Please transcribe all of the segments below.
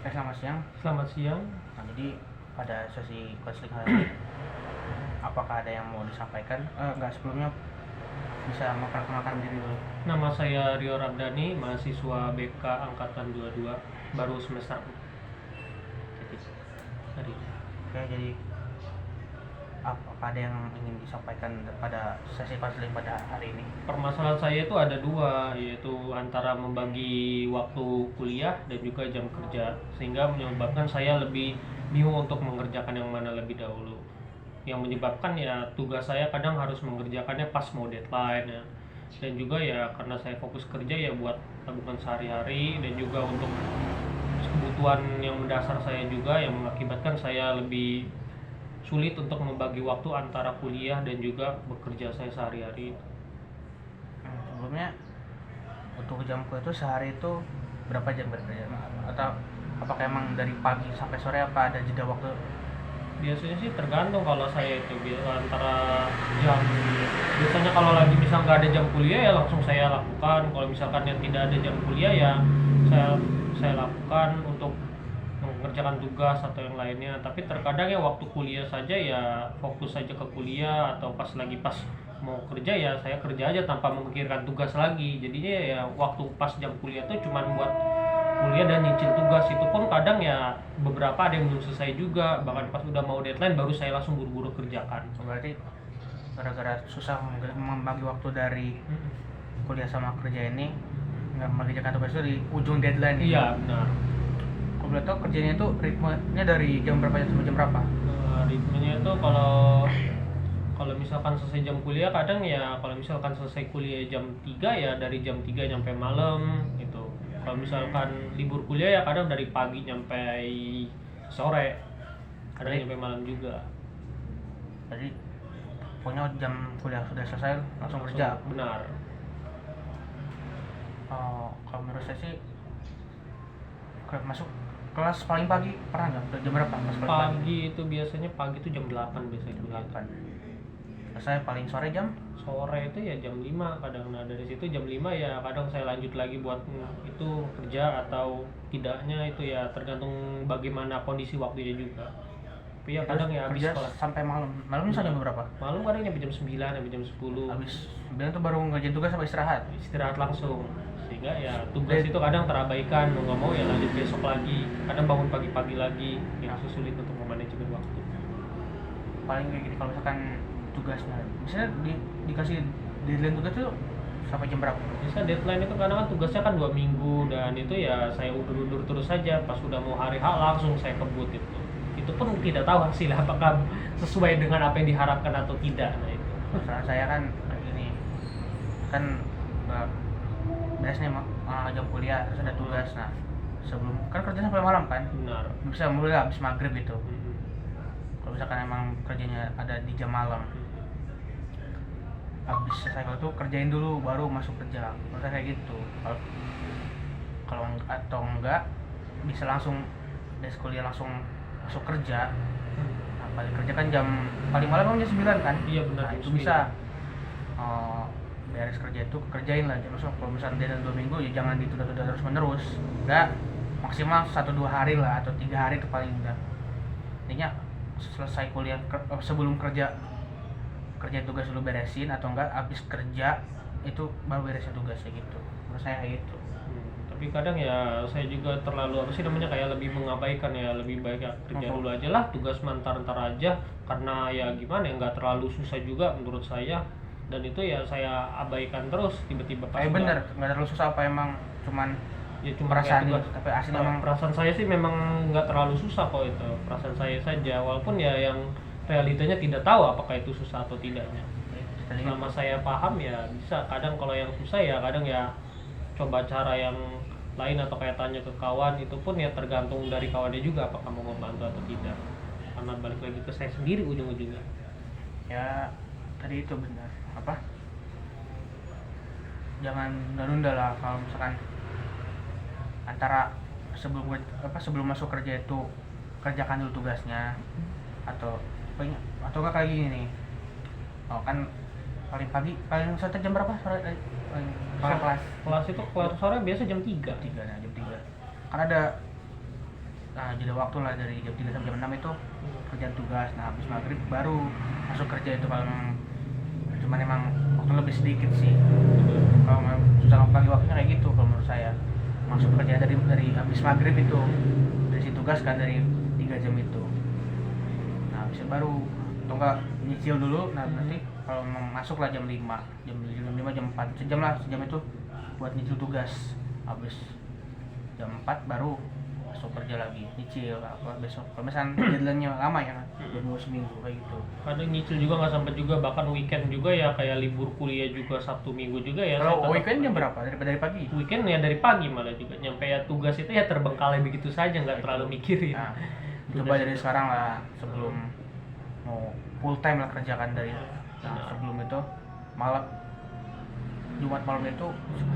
Selamat siang. Selamat siang. Nah, jadi pada sesi konseling hari ini, apakah ada yang mau disampaikan? Enggak, sebelumnya bisa memperkenalkan diri dulu. Nama saya Rio Ramdhani, mahasiswa BK angkatan 22, baru semester 4. Jadi, Oke, jadi apakah ada yang ingin disampaikan pada sesi konseling pada hari ini? permasalahan saya itu ada dua, yaitu antara membagi waktu kuliah dan juga jam kerja, sehingga menyebabkan saya lebih bingung untuk mengerjakan yang mana lebih dahulu. Yang menyebabkan ya tugas saya kadang harus mengerjakannya pas mau deadline ya. Dan juga ya karena saya fokus kerja ya buat tabungan sehari-hari dan juga untuk kebutuhan yang mendasar saya juga, yang mengakibatkan saya lebih sulit untuk membagi waktu antara kuliah dan juga bekerja saya sehari-hari. Sebelumnya untuk jam kuliah itu sehari itu berapa jam bekerja? Atau apakah emang dari pagi sampai sore, apa ada jeda waktu? Biasanya sih tergantung, kalau saya itu antara jam, biasanya kalau lagi misal nggak ada jam kuliah ya langsung saya lakukan. Kalau misalkan yang tidak ada jam kuliah ya saya lakukan untuk mengerjakan tugas atau yang lainnya. Tapi terkadang ya waktu kuliah saja ya fokus saja ke kuliah, atau pas mau kerja ya saya kerja aja tanpa memikirkan tugas lagi. Jadinya ya waktu pas jam kuliah tuh cuman buat kuliah dan nyicil tugas. Itu pun kadang ya beberapa ada yang belum selesai juga, bahkan pas udah mau deadline baru saya langsung buru-buru kerjakan. Berarti gara-gara susah membagi waktu dari kuliah sama kerja ini, nggak mengerjakan tugas itu di ujung deadline. Iya benar. Kalau boleh tahu kerjanya itu ritmenya dari jam berapa sampai jam berapa? Ritmenya itu kalau misalkan selesai jam kuliah, kadang ya kalau misalkan selesai kuliah jam 3 ya dari jam 3 nyampe malam gitu. Kalau misalkan libur kuliah ya kadang dari pagi nyampe sore, kadang nyampe malam juga. Jadi pokoknya jam kuliah sudah selesai langsung kerja. Benar. Kalau menurut saya sih masuk kelas paling pagi pernah nggak? Jam berapa kelas paling pagi? Pagi itu biasanya pagi itu jam 8 biasanya. Jam 8. Selesai paling sore jam? Sore itu ya jam 5 kadang. Nah dari situ jam 5 ya kadang saya lanjut lagi buat itu kerja atau tidaknya, itu ya tergantung bagaimana kondisi waktunya juga. Tapi ya kadang ya habis kerja kelas sampai malam. Malamnya sampai jam berapa? malam kadang nyampe jam 9 sampai jam 10. Habis 9 tuh baru ngerjain tugas sampai istirahat. Istirahat langsung, sehingga ya tugas itu kadang terabaikan, mau nggak mau ya lanjut besok lagi, kadang bangun pagi-pagi lagi, yang sulit untuk memanajemen waktu. Paling kayak gini, kalau misalkan tugasnya misalnya dikasih deadline tugas tuh sampai jam berapa? Bisa deadline itu kadang kan tugasnya kan 2 minggu, dan itu ya saya undur-undur terus saja. Pas sudah mau hari H langsung saya kebut itu pun tidak tahu hasilnya apakah sesuai dengan apa yang diharapkan atau tidak. Nah itu Masalah saya kan kayak gini, kan beres nih jam kuliah terus ada tugas. Nah sebelum kan kerja sampai malam kan, benar. bisa mulai habis maghrib itu. Kalau misalkan emang kerjanya ada di jam malam, habis selesai kalau itu kerjain dulu baru masuk kerja. Menurut saya kayak gitu. Kalau atau enggak bisa langsung dari kuliah langsung masuk kerja. Nah, paling kerja kan paling malam kan jam 9 kan? Iya benar. Nah, itu bisa beres kerja itu kerjain lah. Terus kalau misalnya dia 2 minggu ya jangan ditunda-tunda terus menerus. Enggak, maksimal 1-2 hari lah atau 3 hari itu paling udah. Intinya selesai kuliah sebelum kerja tugas dulu beresin, atau enggak habis kerja itu baru beresin tugasnya gitu. Menurut saya kayak gitu. Tapi kadang ya saya juga terlalu kayak lebih mengabaikan, ya lebih baik ya kerja dulu aja lah, tugas ntar aja, karena ya gimana ya nggak terlalu susah juga menurut saya, dan itu ya saya abaikan terus. Tiba-tiba pas Bener, nggak terlalu susah apa emang cuman ya cuma perasaan tugas. tapi aslinya emang Perasaan saya sih memang nggak terlalu susah kok, itu perasaan saya saja, walaupun ya yang realitanya tidak tahu apakah itu susah atau tidaknya. Selama saya paham ya bisa. Kadang kalau yang susah ya kadang ya coba cara yang lain, atau kayak tanya ke kawan. Itu pun ya tergantung dari kawannya juga apakah mau membantu atau tidak, karena balik lagi ke saya sendiri ujung-ujungnya. ya tadi itu benar apa, jangan nunda-nunda lah. Kalau misalkan antara sebelum masuk kerja itu kerjakan dulu tugasnya, atau enggak kayak gini nih. Kan paling pagi paling sore jam berapa sore paling kelas Kelas itu kelas sore biasa jam 3. jam 3. Nah jam 3 kan ada jeda waktu lah dari jam 3 sampai jam 6 itu kerjaan tugas. Nah habis maghrib baru masuk kerja itu kalau memang cuman emang waktu lebih sedikit sih. Kalau memang susah bagi waktunya kayak gitu kalau menurut saya. Masuk kerja dari habis maghrib itu dari si tugas kan dari 3 jam itu. Nah habis itu baru atau enggak nyicil dulu. Nah nanti kalau memang masuk lah jam 5 jam 4 sejam itu buat nyicil tugas. Habis jam 4 baru masuk kerja lagi nyicil apa besok kalau misalnya deadline-nya lama ya kan 2 seminggu kayak gitu. Kadang nyicil juga nggak sampai juga, bahkan weekend juga ya, kayak libur kuliah juga Sabtu Minggu juga ya. Kalau saya tetap- weekend jam berapa dari pagi? weekend ya dari pagi malah juga, nyampe ya tugas itu ya terbengkalai begitu saja, nggak terlalu mikirin. Nah, coba dari sekarang lah sebelum mau full time lah kerjakan dari sebelum itu malam Jumat malam itu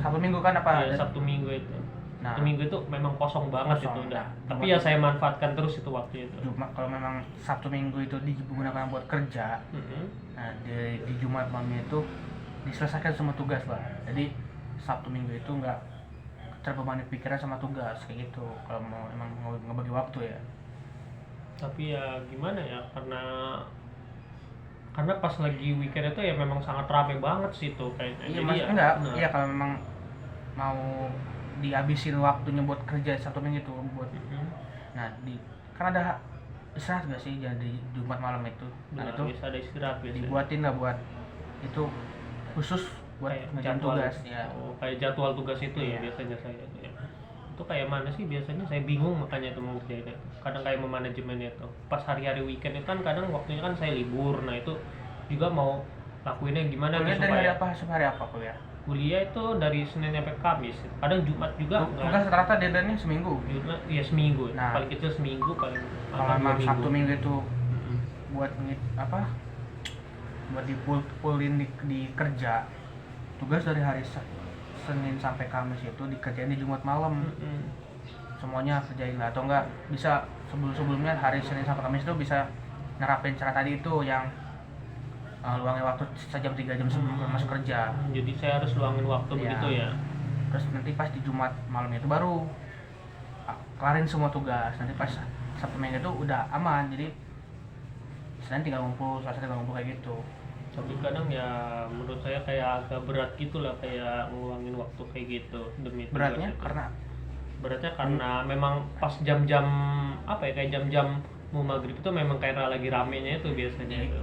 Sabtu Minggu kan apa? Ya, Sabtu Minggu itu. Nah, Sabtu Minggu itu memang kosong banget Kosong, itu udah. nah, Tapi Jumat ya saya manfaatkan terus itu waktu itu. Jumat kalau memang Sabtu Minggu itu digunakan buat kerja. Mm-hmm. Nah, di Jumat malamnya itu diselesaikan semua tugas lah. Jadi Sabtu Minggu itu nggak terbebani pikiran sama tugas kayak gitu. Kalau mau emang mau ngebagi waktu ya. Tapi ya gimana ya, karena pas lagi weekend itu ya memang sangat rame banget sih itu kayaknya. Iya, Jadi mas ya, enggak. benar. Iya kalau memang mau dihabisin waktunya buat kerja Sabtu Minggu itu buat. Mhm. Nah, kan ada istirahat nggak sih jadi Jumat malam itu? Nah, Benar, itu bisa ada istirahat biasanya. dibuatin lah buat itu khusus buat Kayak ngerjain jadwal. tugas ya. Oh, kayak jadwal tugas itu ya Iya. biasanya saya itu ya. Itu kayak mana sih biasanya, saya bingung makanya itu mau ngerjain itu. Kadang kayak memanajemen itu. Pas hari-hari weekend itu kan kadang waktunya kan saya libur. Nah, itu juga mau lakuinnya gimana Kuliah nih dari hari supaya apa sampai hari apa kuliah? kuliah itu dari Senin sampai Kamis. Kadang Jumat juga Tugas rata-rata deadline-nya seminggu. Jumat ya seminggu. Nah. Paling kecil seminggu, paling Kalau lama memang 2 Sabtu minggu. Minggu itu Mm-mm. buat buat pullin di kerja, tugas dari hari Senin sampai Kamis itu dikerjain di Jumat malam. Mm-mm. Semuanya kerjain lah, atau enggak bisa sebelumnya hari Senin sampai Kamis itu bisa nerapin cara tadi itu yang luangin waktu sejam 3 jam sebelum masuk kerja. Jadi saya harus luangin waktu Iya. begitu ya. Terus nanti pas di Jumat malam itu baru kelarin semua tugas. Nanti pas Sabtu Minggu itu udah aman, jadi Senin tinggal ngumpul, Selasa tinggal ngumpul kayak gitu. Tapi kadang ya menurut saya kayak agak berat gitu lah, kayak ngeluangin waktu kayak gitu demi tugas Beratnya itu. karena Memang pas jam-jam apa ya, kayak jam-jam mau maghrib itu memang kayak lagi ramenya itu biasanya itu.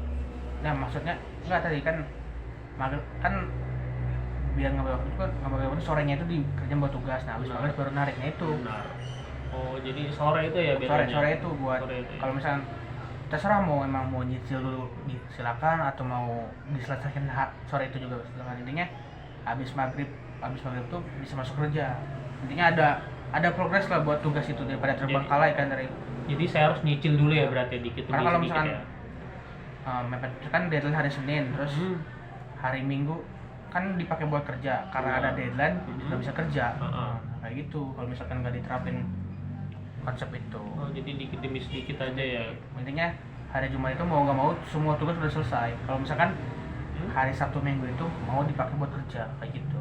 nah maksudnya enggak tadi kan maghrib kan biar nggak waktu sorenya itu di kerjaan buat tugas. Nah habis Benar. maghrib baru nariknya itu. Benar. Oh, jadi sore itu ya biasanya. Sore itu buat Sore itu ya. kalau misalnya terserah mau emang mau nyicil dulu silakan, atau mau diselesaikan sore itu juga silakan. Intinya habis maghrib tuh bisa masuk kerja. Intinya ada progres lah buat tugas itu daripada terbengkalai kan dari. Jadi saya harus nyicil dulu ya berarti dikit demi Karena kalau sedikit misalkan ya. mepet kan deadline hari Senin, terus hari Minggu kan dipakai buat kerja karena ada deadline nggak bisa kerja. Nah, kayak gitu kalau misalkan nggak diterapin konsep itu. Oh, jadi dikit demi sedikit aja ya. Intinya hari Jumat itu mau nggak mau semua tugas sudah selesai. Kalau misalkan hari Sabtu Minggu itu mau dipakai buat kerja kayak gitu.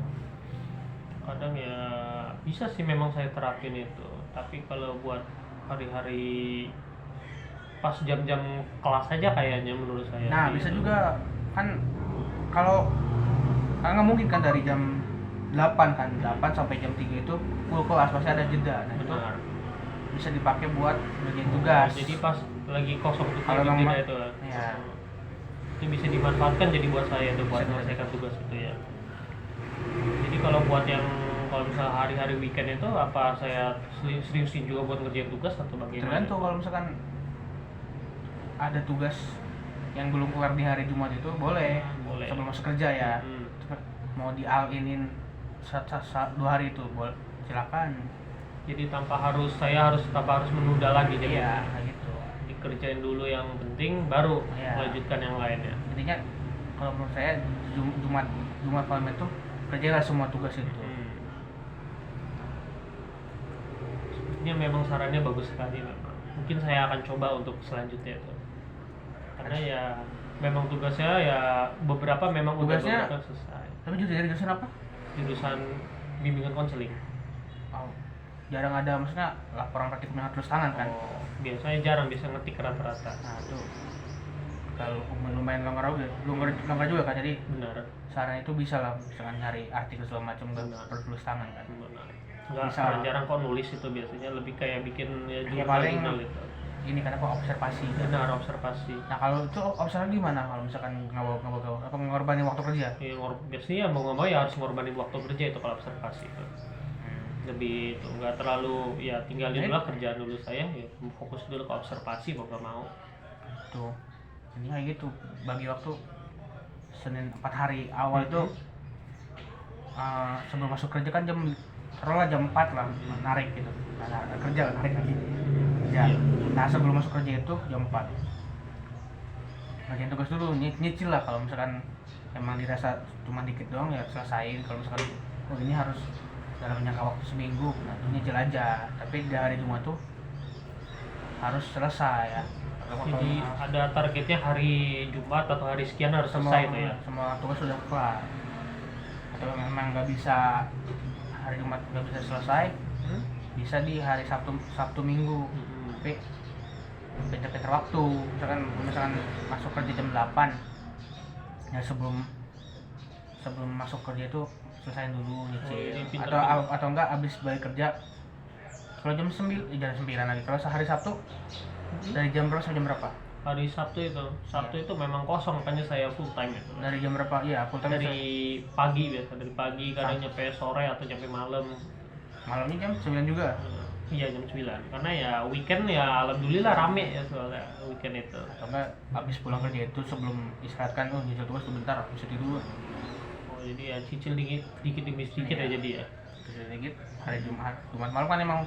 Kadang ya bisa sih memang saya terapin itu, tapi kalau buat hari-hari pas jam-jam kelas aja kayaknya menurut saya. Nah bisa juga kan kalau nggak mungkin kan dari jam 8 sampai jam 3 itu full kelas, pasti ada jeda. Nah itu Benar. bisa dipakai buat ngerjain tugas. Jadi pas lagi kosong tuh Kalau lagi memang jeda itu. ya. Itu bisa dimanfaatkan jadi buat saya itu buat Bisa. menyelesaikan tugas itu ya. Jadi kalau buat yang kalau misalnya hari-hari weekend itu apa saya seriusin juga buat ngerjain tugas atau bagaimana? Tergantung, kalau misalkan ada tugas yang belum kelar di hari Jumat itu boleh, Boleh. sebelum masuk kerja ya. Hmm. Mau di all-inin 2 hari itu boleh, silakan. Jadi saya harus menunda lagi jadi Iya kayak gitu. dikerjain dulu yang penting baru Iya. melanjutkan yang lainnya. Intinya kalau menurut saya Jumat malam itu kerjalah semua tugas itu. Sepertinya memang sarannya bagus sekali memang. Mungkin saya akan coba untuk selanjutnya itu. Karena ya memang tugasnya ya beberapa memang Tugasnya- udah beberapa selesai. Tapi dari jurusan apa? Jurusan bimbingan konseling. Oh. jarang ada maksudnya laporan praktikum yang tulis tangan kan. Biasanya jarang bisa ngetik rata-rata. Nah itu kalau lumayan longgar juga kan, jadi Benar. saran itu bisa lah misalkan nyari artikel segala macam nggak Benar. perlu tulis tangan kan. Benar. Nggak Bisa. jarang kok nulis itu, biasanya lebih kayak bikin ya Ya paling jurnal itu. ini kan apa observasi kan. Benar, observasi. Nah kalau itu observasi gimana kalau misalkan apa ngorbanin waktu kerja? Ya, biasanya mau nggak mau ya harus ngorbanin waktu kerja itu kalau observasi itu. Lebih itu nggak terlalu ya tinggalin dulu lah kerjaan dulu saya ya, fokus dulu ke observasi mau nggak mau. Tuh ini kayak gitu bagi waktu Senin 4 hari awal itu sebelum masuk kerja kan taruhlah jam 4 lah narik gitu, nah, kerja narik lagi ya. Nah sebelum masuk kerja itu jam 4 ngerjain tugas dulu, nyicil lah kalau misalkan emang dirasa cuma dikit doang ya selesain. Kalau misalkan ini harus dalam jangka waktu seminggu, nah itu nyicil aja, tapi di hari Jumat tuh harus selesai ya. Jadi ada targetnya hari Jumat atau hari sekian harus selesai itu ya. Semua tugas sudah kelar. Atau memang nggak bisa hari Jumat nggak bisa selesai, bisa di hari Sabtu Minggu. Tapi pinter-pinter waktu, misalkan masuk kerja jam 8 ya, sebelum masuk kerja itu selesain dulu nyicil. Atau enggak abis balik kerja kalau jam 9 lagi. Kalau sehari Sabtu dari jam berapa sampai jam berapa? Hari Sabtu itu memang kosong, makanya saya full time itu. Dari jam berapa? Iya, full time dari pagi biasa, dari pagi kadang nyampe sore atau nyampe malam. Malamnya jam 9 juga? Iya jam 9, karena ya weekend ya alhamdulillah rame ya soalnya weekend itu. Karena abis pulang kerja itu sebelum istirahat kan, nyicil tugas sebentar, bisa tidur. Jadi ya cicil dikit demi sedikit ya jadi ya. Sedikit hari Jumat malam kan emang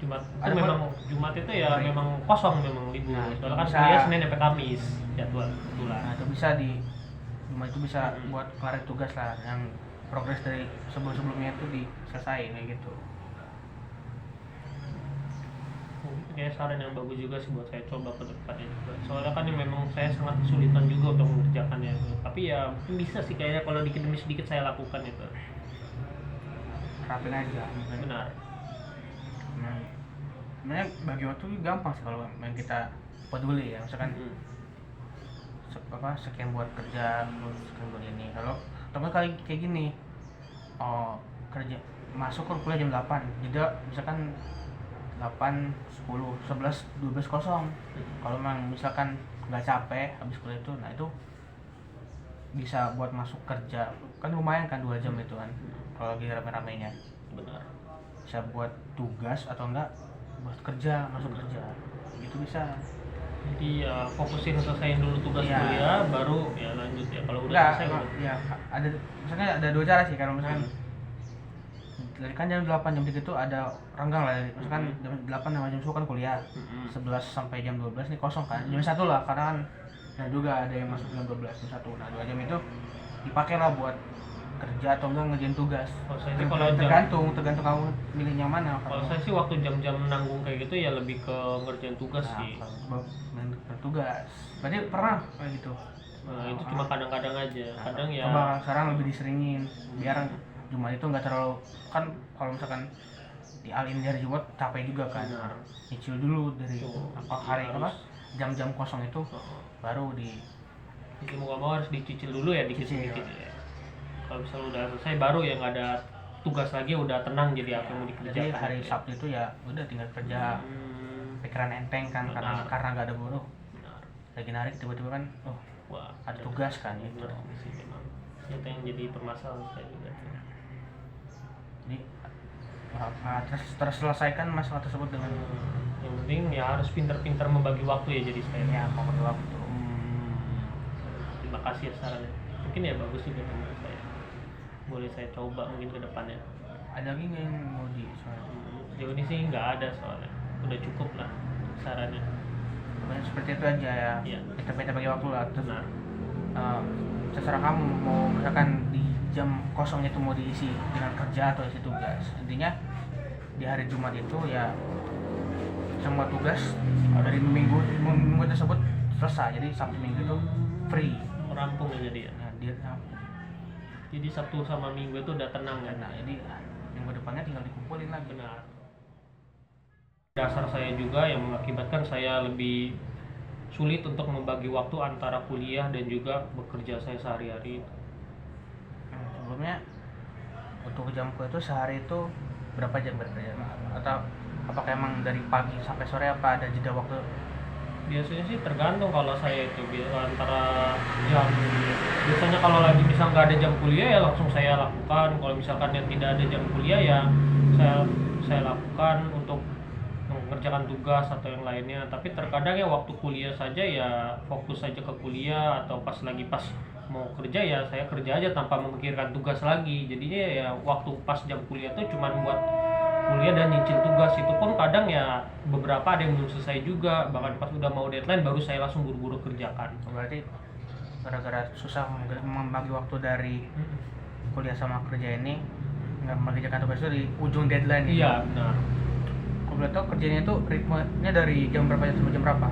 Jumat itu ya memang kosong, memang libur. Nah, soalnya kan bisa, kuliah Senin sampai Kamis jadwal kebetulan. Nah itu bisa di Jumat itu bisa buat kelar tugas lah, yang progres dari sebelumnya itu diselesaikan kayak gitu. Kayak saran yang bagus juga sih buat saya coba ke depannya juga. Soalnya kan ini memang saya sangat kesulitan juga untuk mengerjakannya itu. Tapi ya mungkin bisa sih kayaknya kalau dikit demi sedikit saya lakukan itu. Rapin aja mungkin. Benar. Nah, sebenarnya bagi waktu gampang sih kalau yang kita peduli ya, misalkan sekian buat kerja, sekian buat ini. Kalau kali kayak gini, kerja masuk kan kuliah jam 8, jeda misalkan 8, 10, 11, 12 kosong. Kalau memang misalkan nggak capek habis kuliah itu, nah itu bisa buat masuk kerja kan lumayan kan 2 jam itu kan, kalau lagi rame-ramenya. Benar. Bisa buat tugas atau enggak buat kerja, masuk kerja gitu bisa. Jadi ya fokusin selesaiin dulu tugas kuliah, baru ya lanjut ya. Kalau udah selesai ya ada misalnya ada 2 cara sih. Kalau misalkan dari kan jam 8 jam 3 itu ada renggang lah, misalkan jam 8 sama jam 10 kan kuliah, 11 sampai jam 12 nih kosong kan, jam 1 lah karena kan, dan juga ada yang masuk jam 12 jam 1. Nah 2 jam itu dipakai lah buat kerja atau enggak ngerjain tugas. Tergantung kamu milih yang mana. Kalau saya sih waktu jam-jam nanggung kayak gitu ya lebih ke ngerjain tugas sih. Bertugas. Berarti pernah kayak gitu? Nah, itu cuma kadang-kadang aja. Kadang ya. Coba sekarang lebih diseringin biar Jumat itu nggak terlalu kan, kalau misalkan dialin dari Jumat capek juga kan. Nyicil dulu dari hari jam-jam kosong itu baru jadi mau mau harus dicicil dulu ya dikit-dikit ya. Kalau misalnya udah selesai baru ya nggak ada tugas lagi, udah tenang jadi apa yang mau dikerjakan. Jadi hari Sabtu itu ya udah tinggal kerja, pikiran enteng kan. Karena nggak ada buruh. Lagi narik tiba-tiba kan ada tugas kan itu. Itu yang jadi permasalahan saya juga. Jadi terselesaikan masalah tersebut dengan yang penting ya harus pintar-pintar membagi waktu ya, jadi saya ya membagi waktu. Terima kasih ya sarannya, mungkin ya bagus juga menurut saya, boleh saya coba mungkin ke depannya. Ada lagi nggak yang mau sejauh ini sih nggak ada, soalnya udah cukup lah sarannya. Seperti itu aja ya, kita bagi waktu lah. Terus terserah kamu mau misalkan di jam kosongnya itu mau diisi dengan kerja atau isi tugas. Intinya di hari Jumat itu ya semua tugas dari minggu tersebut selesai. Jadi Sabtu Minggu itu free, rampung ya jadi ya. Nah, dia rampung. Jadi Sabtu sama Minggu itu udah tenang ya. Nah, jadi minggu depannya tinggal dikumpulin lagi. Benar. Dasar saya juga yang mengakibatkan saya lebih sulit untuk membagi waktu antara kuliah dan juga bekerja saya sehari-hari. Sebelumnya untuk jam kuliah itu sehari itu berapa jam bekerja? Atau apakah emang dari pagi sampai sore, apa ada jeda waktu? Biasanya sih tergantung, kalau saya itu antara jam, biasanya kalau lagi misal nggak ada jam kuliah ya langsung saya lakukan. Kalau misalkan yang tidak ada jam kuliah ya saya lakukan untuk mengerjakan tugas atau yang lainnya. Tapi terkadang ya waktu kuliah saja ya fokus saja ke kuliah, atau pas mau kerja ya saya kerja aja tanpa memikirkan tugas lagi. Jadinya ya waktu pas jam kuliah tuh cuman buat kuliah dan nyicil tugas. Itu pun kadang ya beberapa ada yang belum selesai juga, bahkan pas udah mau deadline baru saya langsung buru-buru kerjakan. Berarti gara-gara susah membagi waktu dari kuliah sama kerja ini, nggak mengerjakan tugas itu di ujung deadline. Iya benar. Kalau boleh tahu kerjanya itu ritmenya dari jam berapa sampai jam berapa?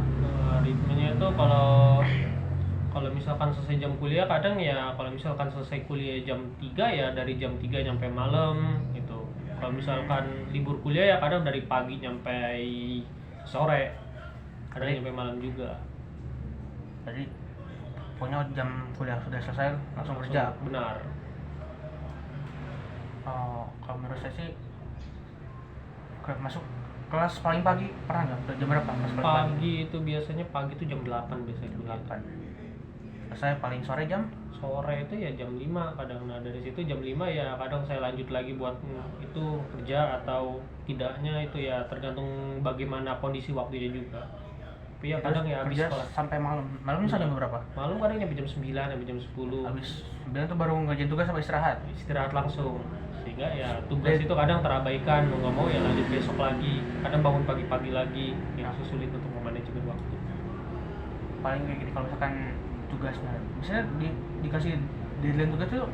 Ritmenya itu kalau misalkan selesai jam kuliah, kadang ya kalau misalkan selesai kuliah jam 3 ya dari jam 3 nyampe malam gitu. Kalau misalkan libur kuliah ya kadang dari pagi nyampe sore, kadang nyampe malam juga. Jadi pokoknya jam kuliah sudah selesai langsung kerja. Benar. Kalau menurut saya sih masuk kelas paling pagi pernah nggak? Jam berapa kelas paling pagi? Pagi itu biasanya pagi itu jam 8 biasanya kuliah. 8. Saya paling sore jam? Sore itu ya jam 5 kadang. Nah dari situ jam 5 ya kadang saya lanjut lagi buat itu kerja atau tidaknya, itu ya tergantung bagaimana kondisi waktunya juga. Tapi ya kadang ya habis kerja sekolah sampai malam. Malamnya sampai jam berapa? malam kadang nyampe jam 9 sampai jam 10. Habis 9 tuh baru ngerjain tugas sampai istirahat. Istirahat langsung, sehingga ya tugas itu kadang terabaikan, mau nggak mau ya lanjut besok lagi. Kadang bangun pagi-pagi lagi, yang sulit untuk memanajemen waktu. Paling kayak gini kalau misalkan tugasnya misalnya dikasih deadline tugas tuh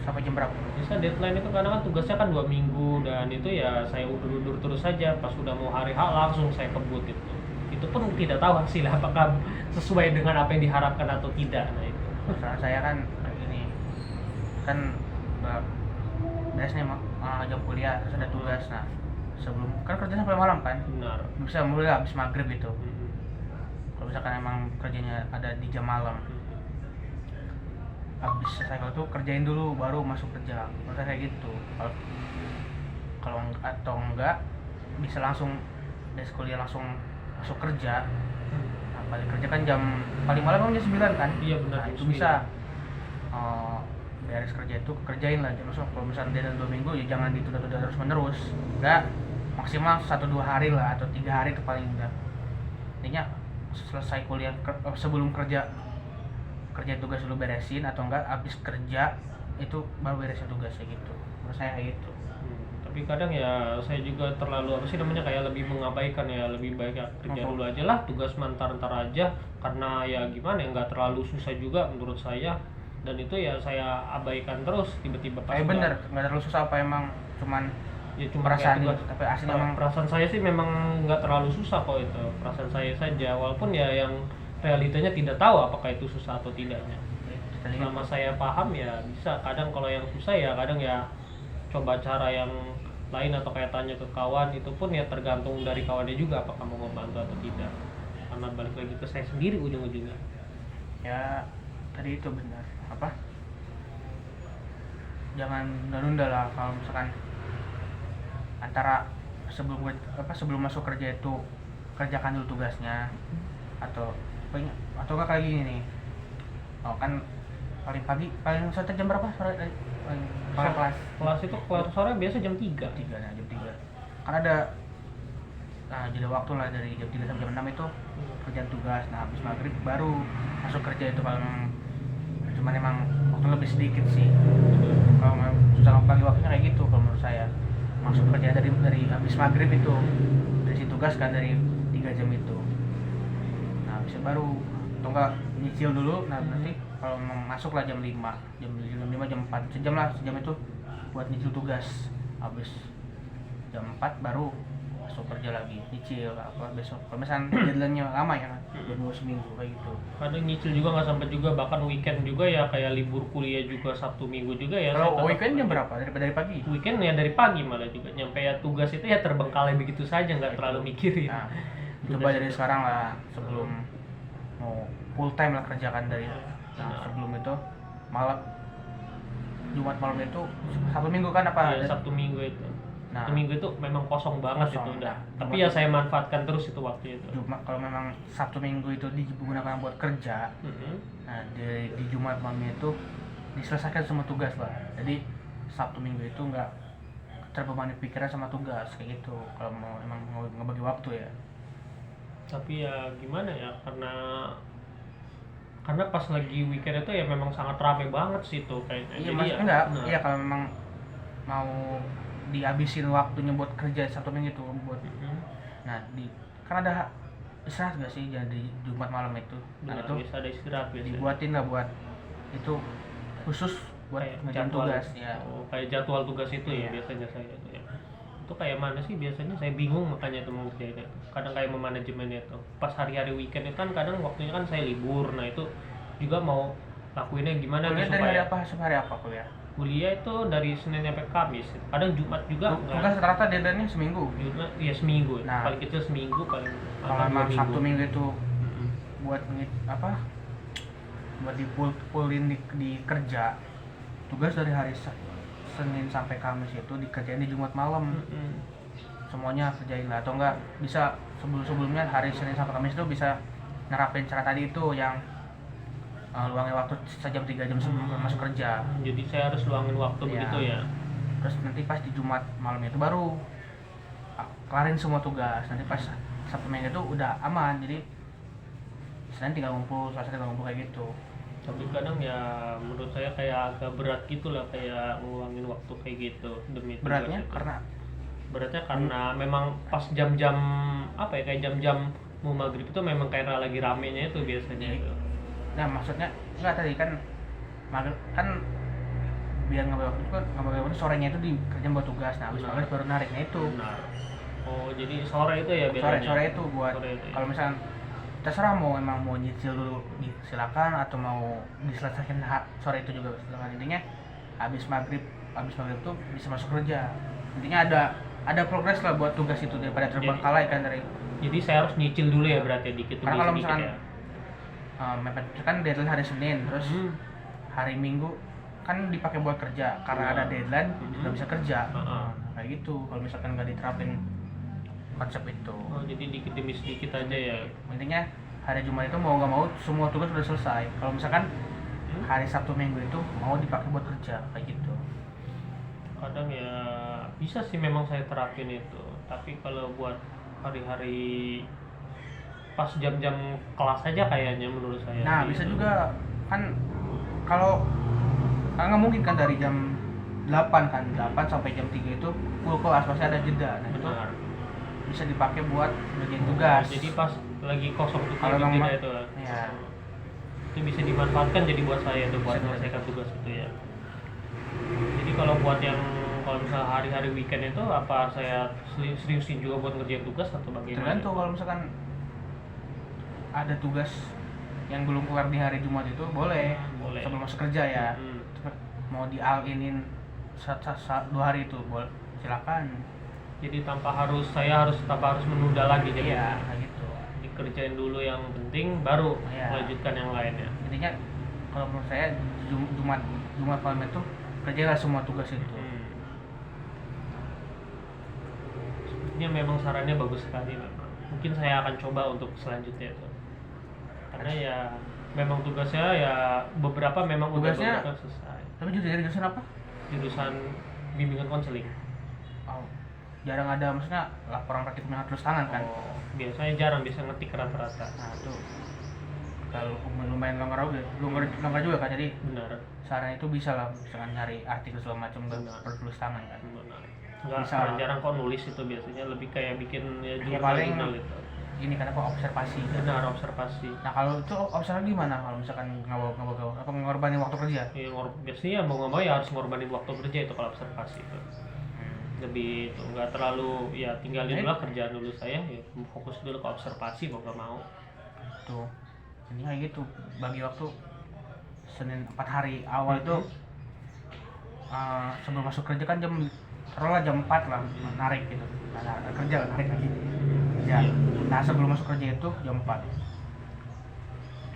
sampai jam berapa? Bisa deadline itu karena kan tugasnya kan 2 minggu, dan itu ya saya undur-undur terus saja. Pas sudah mau hari H langsung saya kebut itu. Itu pun tidak tahu hasilnya apakah sesuai dengan apa yang diharapkan atau tidak. Nah itu. Karena saya kan kayak gini kan beres nih jam kuliah terus ada tugas. Nah sebelum kan kerja sampai malam kan, Benar. bisa mulai habis maghrib itu. Kalau misalkan emang kerjanya ada di jam malam, habis selesai kalau tuh kerjain dulu baru masuk kerja. Menurut saya kayak gitu. Kalau atau enggak bisa langsung dari kuliah langsung masuk kerja. Nah, balik kerja kan jam paling malam kan jam 9 kan? Iya benar. Nah, itu bisa beres kerja itu kerjain lah. Terus kalau misalnya dia 2 minggu ya jangan ditunda-tunda terus menerus. Enggak, maksimal 1-2 hari lah atau 3 hari itu paling udah. Intinya selesai kuliah sebelum kerja tugas dulu beresin, atau enggak habis kerja itu baru beresin tugasnya gitu. Menurut saya kayak gitu. Tapi kadang ya saya juga terlalu kayak lebih mengabaikan, ya lebih baik ya kerja dulu aja lah, tugas ntar aja, karena ya gimana ya nggak terlalu susah juga menurut saya, dan itu ya saya abaikan terus. Tiba-tiba pas bener nggak terlalu susah, apa emang cuma perasaan tugas. Tapi aslinya emang perasaan saya sih memang nggak terlalu susah kok, itu perasaan saya saja, walaupun ya yang realitanya tidak tahu apakah itu susah atau tidaknya. Selama saya paham ya bisa. Kadang kalau yang susah ya kadang ya coba cara yang lain, atau kayak tanya ke kawan. Itu pun ya tergantung dari kawannya juga apakah mau membantu atau tidak, karena balik lagi ke saya sendiri ujung-ujungnya. Ya tadi itu benar apa, jangan nunda-nunda lah. Kalau misalkan antara sebelum masuk kerja itu kerjakan dulu tugasnya, atau enggak kayak gini nih. Kan paling pagi paling sore jam berapa sore tadi? Kelas itu kelas sore biasa jam 3. Nah, jam 3. Kan ada jeda waktu lah dari jam 3 sampai jam 6 itu kerjaan tugas. Nah, habis maghrib baru masuk kerja itu, kalau cuman emang waktu lebih sedikit sih. Kalau susah bagi waktunya kayak gitu kalau menurut saya. Masuk kerja dari habis maghrib itu, dari si tugas kan dari 3 jam itu. Nah, habis baru atau enggak nyicil dulu. Nah, nanti kalau masuk lah jam 5 jam 4 sejam itu buat nyicil tugas. Habis jam 4 baru besok kerja lagi nyicil apa besok kalau misalnya deadline-nya lama ya kan dua seminggu kayak gitu. Kadang nyicil juga nggak sampai juga, bahkan weekend juga ya, kayak libur kuliah juga Sabtu Minggu juga ya. Kalau saya tetap weekend jam berapa dari pagi? weekend ya dari pagi malah juga, nyampe ya tugas itu ya terbengkalai begitu saja, nggak terlalu mikirin. Nah, Tugas coba dari itu. sekarang lah sebelum mau full time lah kerjakan dari sebelum itu malam Jumat malam itu Sabtu Minggu kan apa? Ya, Sabtu Minggu itu. Nah. Sabtu Minggu itu memang kosong banget Kosong, itu udah. nah. Tapi ya saya manfaatkan terus itu waktu itu. Jumat kalau memang Sabtu Minggu itu digunakan buat kerja, nah di Jumat malam itu diselesaikan semua tugas lah. Jadi Sabtu Minggu itu nggak terbebani pikiran sama tugas kayak gitu. Kalau mau ngebagi waktu ya. Tapi ya gimana ya, karena pas lagi weekend itu ya memang sangat rame banget sih itu kayaknya. Iya Jadi mas ya, enggak. nah, Iya kalau memang mau dihabisin waktunya buat kerja Sabtu Minggu itu buat. Nah kan ada istirahat gak sih jadi Jumat malam itu? Nah benar, itu biasa ada istirahat biasanya. dibuatin lah buat itu khusus buat Kayak ngerjain jadwal. tugas ya. Oh, kayak jadwal tugas itu ya Iya. biasanya saya itu ya. Itu kayak mana sih biasanya, saya bingung makanya itu mau ngerjain itu. Kadang kayak memanajemennya itu. Pas hari-hari weekend itu kan kadang waktunya kan saya libur. Nah, itu juga mau lakuinnya gimana Kuliah nih dari hari supaya apa sampai hari apa kuliah? kuliah itu dari Senin sampai Kamis. Kadang Jumat juga Tugas rata-rata deadline-nya seminggu. Jumat ya seminggu. Nah. Paling kecil seminggu, paling Kalau atau memang 2 Sabtu minggu. Minggu itu Mm-mm. buat buat pullin di kerja, tugas dari hari Senin sampai Kamis itu dikerjain di Jumat malam. Mm-mm. Semuanya kerjain lah atau enggak bisa sebelumnya hari Senin sampai Kamis itu bisa nerapin cara tadi itu yang luangin waktu sejam 3 jam sebelum masuk kerja. Jadi saya harus luangin waktu Iya. begitu ya. Terus nanti pas di Jumat malam itu baru kelarin semua tugas. Nanti pas Sabtu Minggu itu udah aman. Jadi Senin tinggal ngumpul, Selasa tinggal ngumpul kayak gitu. Tapi kadang ya menurut saya kayak agak berat gitu lah, kayak ngeluangin waktu kayak gitu demi tugas Beratnya itu. karena Karena memang pas jam-jam apa ya, kayak jam-jam mau maghrib itu memang kayak lagi ramenya itu biasanya itu. nah maksudnya enggak tadi kan biar ngambil waktu sorenya itu dikerjain buat tugas. Nah habis Benar. maghrib baru narik. Nah itu Benar. Oh, jadi sore itu ya biasanya. sore itu buat Sore itu ya. kalau misalnya terserah mau nyicil dulu silakan atau mau diselesaikan sore itu juga silakan. Intinya habis maghrib tuh bisa masuk kerja. Intinya ada progres lah buat tugas itu daripada terbengkalai kan dari. Jadi saya harus nyicil dulu ya berarti dikit Karena demi kalau sedikit misalkan ya. mepet kan deadline hari Senin, terus hari Minggu kan dipakai buat kerja karena Iya. ada deadline nggak bisa kerja. Heeh. Kayak gitu kalau misalkan nggak diterapin konsep itu. Oh, jadi dikit demi sedikit aja ya. Intinya hari Jumat itu mau nggak mau semua tugas udah selesai. Kalau misalkan hari Sabtu Minggu itu mau dipakai buat kerja kayak gitu. Kadang ya bisa sih memang saya terapin itu, tapi kalau buat hari-hari pas jam-jam kelas aja kayaknya menurut saya. Nah bisa juga kan kalau nggak mungkin kan dari jam 8 sampai jam 3 itu full kelas pasti ada jeda. Nah itu Benar. bisa dipakai buat ngerjain tugas. Jadi pas lagi kosong tuh Kalau kayak memang- beda itu. ya. Itu bisa dimanfaatkan jadi buat saya itu buat Bisa. menyelesaikan tugas itu ya. Jadi kalau buat yang kalau misalnya hari-hari weekend itu apa saya seriusin juga buat ngerjain tugas atau bagaimana? Tergantung kalau misalkan ada tugas yang belum keluar di hari Jumat itu boleh, Boleh. sebelum masuk kerja ya. Mau dialinin 2 hari itu boleh, silakan. Jadi tanpa harus menunda lagi jadi Iya kayak gitu. dikerjain dulu yang penting baru Iya. melanjutkan yang lainnya. Intinya kalau menurut saya Jumat malam itu kerjalah semua tugas itu. Ini memang sarannya bagus sekali memang. Mungkin saya akan coba untuk selanjutnya itu. Karena ya memang tugasnya ya beberapa memang Tugasnya- udah beberapa selesai. Tapi jurusan apa? Jurusan bimbingan konseling. Oh, jarang ada maksudnya laporan praktikum yang harus tangan kan. Oh, biasanya jarang bisa ngetik rata-rata. Nah tuh kalau lumayan longgar juga kan, jadi Benar. saran itu bisa lah misalkan nyari artikel segala macam nggak Benar. perlu tulis tangan kan. Benar. Enggak, Bisa. jarang kok nulis itu biasanya lebih kayak bikin ya Ya, paling jurnal gitu. ini kan apa observasi kan. Benar, observasi. Nah kalau itu observasi gimana kalau misalkan ngorbanin waktu kerja? Biasanya mau nggak mau ya harus ngorbanin waktu kerja itu kalau observasi itu. lebih itu nggak terlalu ya tinggalin Baik. dulu lah kerjaan dulu saya ya, fokus dulu ke observasi mau nggak mau. Tuh ini kayak gitu bagi waktu Senin 4 hari awal itu sebelum masuk kerja kan taruhlah jam 4 lah narik gitu kerja narik lagi kerja. Nah sebelum masuk kerja itu jam 4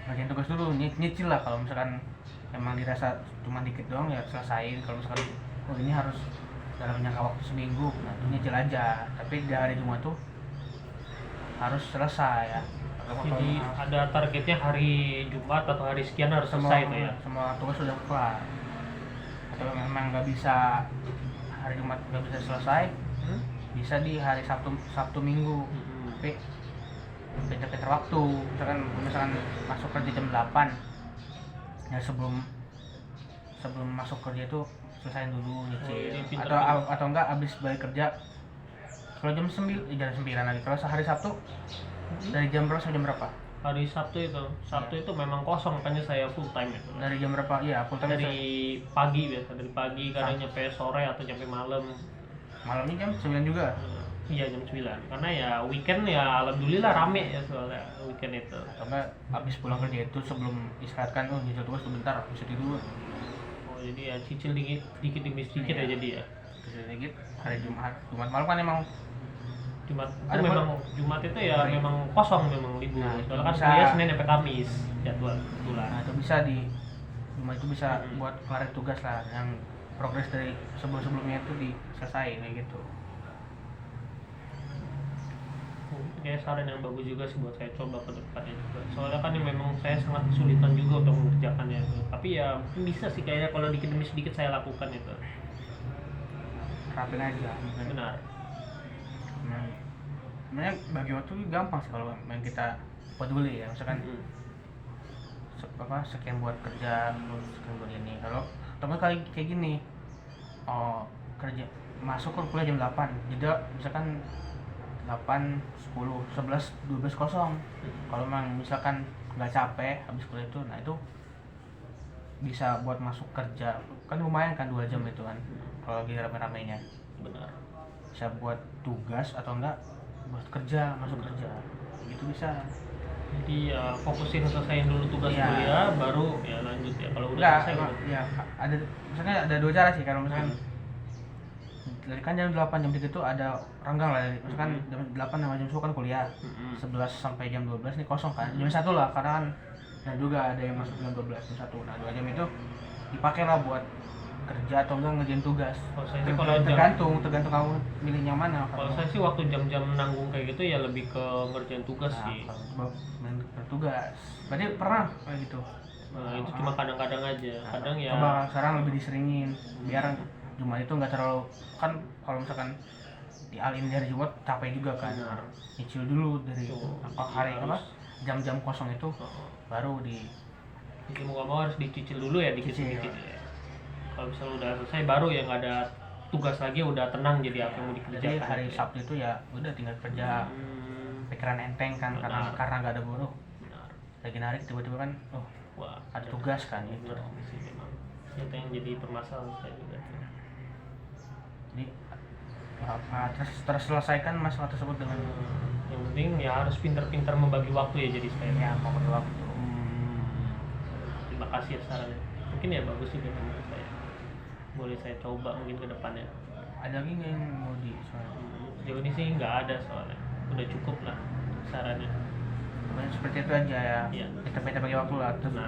bagian tugas dulu nyicil lah kalau misalkan emang dirasa cuma dikit doang ya selesain. Kalau misalkan ini harus dalam jangka waktu seminggu, nah itu nyicil aja. Tapi di hari Jumat tuh harus selesai ya. Jadi ada targetnya hari Jumat atau hari sekian harus selesai itu ya. Semua tugas sudah kelar. Atau memang nggak bisa hari Jumat nggak bisa selesai, bisa di hari Sabtu Minggu. Tapi pinter-pinter waktu. Misalkan masuk kerja jam 8 ya sebelum masuk kerja itu selesain dulu nyicil. Atau enggak abis balik kerja kalau jam 9 jam 9 lagi. Kalau sehari Sabtu dari jam berapa sampai jam berapa? Hari Sabtu itu memang kosong, makanya saya full time itu. Dari jam berapa? Iya, full time dari pagi biasa, dari pagi kadang nyampe sore atau nyampe malam. Malamnya jam 9 juga? Iya jam 9, karena ya weekend ya alhamdulillah rame ya soalnya weekend itu. Karena habis pulang kerja itu sebelum istirahat kan, nyicil tugas sebentar, bisa tidur. Oh jadi ya cicil dikit demi sedikit ya jadi ya. Sedikit hari Jumat malam kan emang Jumat itu ya memang kosong, memang libur. Nah, soalnya kan bisa, kuliah Senin sampai Kamis jadwal kebetulan. Nah itu bisa di Jumat itu bisa buat kelarin tugas lah yang progres dari sebelumnya itu diselesain kayak gitu. Kayak saran yang bagus juga sih buat saya coba ke depannya juga. Soalnya kan yang memang saya sangat kesulitan juga untuk mengerjakannya itu. Tapi ya mungkin bisa sih kayaknya kalau dikit demi sedikit saya lakukan itu. Rapin aja. Benar. Sebenarnya bagi waktu gampang sih kalau yang kita peduli ya. Misalkan sekian buat kerja, sekian buat ini. Kalau temen kali kayak gini, kerja masuk kuliah jam 8, jeda misalkan 8, 10, 11, 12 kosong. Kalau memang misalkan nggak capek habis kuliah itu, nah itu bisa buat masuk kerja. Kan lumayan kan 2 jam itu kan, kalau lagi rame-ramenya. Benar. Bisa buat tugas atau enggak buat kerja, masuk kerja. Gitu bisa. Jadi ya fokusin selesaiin dulu tugas kuliah, baru ya lanjut ya. Kalau udah selesai ya ada misalnya ada 2 cara sih. Kalau misalkan dari kan jam 8 jam 3 itu ada renggang lah, misalkan jam 8 sama jam 10 kan kuliah, 11 sampai jam 12 nih kosong kan, jam 1 lah karena kan, dan juga ada yang masuk jam 12 jam 1. Nah 2 jam itu dipakai lah buat kerja atau enggak ngerjain tugas. Tergantung kamu milih yang mana. Kalau saya sih waktu jam-jam nanggung kayak gitu ya lebih ke ngerjain tugas sih. Bertugas. Berarti pernah kayak gitu? Nah, itu cuma kadang-kadang aja. Kadang ya. Coba sekarang lebih diseringin biar Jumat itu nggak terlalu, kan kalau misalkan dialin dari Jumat capek juga kan. Nyicil dulu dari hari jam-jam kosong itu baru jadi mau nggak mau harus dicicil dulu ya dikit-dikit ya. Kalau misalnya udah selesai baru ya nggak ada tugas lagi, udah tenang jadi apa yang mau dikerjakan. Jadi hari Sabtu itu ya udah tinggal kerja, pikiran enteng kan. Karena nggak ada buruh. Lagi narik tiba-tiba kan, ada tugas kan itu. Itu yang jadi permasalahan saya juga. Jadi terselesaikan masalah tersebut dengan yang penting ya harus pintar-pintar membagi waktu ya, jadi saya membagi waktu. Terima kasih ya sarannya, mungkin ya bagus juga menurut saya, boleh saya coba mungkin ke depannya. Ada lagi nggak yang mau sejauh ini sih nggak ada, soalnya udah cukup lah sarannya. Seperti itu aja ya. Kita bagi waktu lah. Terus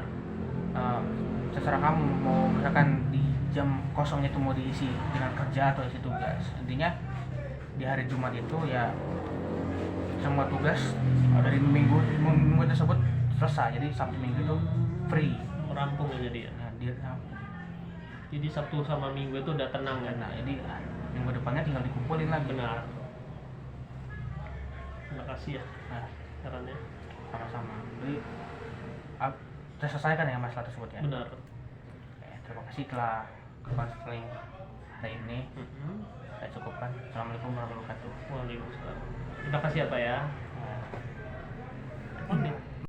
terserah kamu mau misalkan di jam kosongnya itu mau diisi dengan kerja atau isi tugas. Intinya di hari Jumat itu ya semua tugas dari minggu tersebut selesai. Jadi Sabtu Minggu itu free, merampung ya jadi ya. Jadi Sabtu sama Minggu itu udah tenang kan. Nah, jadi minggu depannya tinggal dikumpulin lagi. Benar. Terima kasih ya sarannya. Sama-sama. Jadi terselesaikan ya masalah tersebut ya. Benar. Terima kasih telah konseling hari ini. Saya cukupkan. Assalamualaikum warahmatullahi wabarakatuh. Waalaikumsalam. Terima kasih ya Pak ya.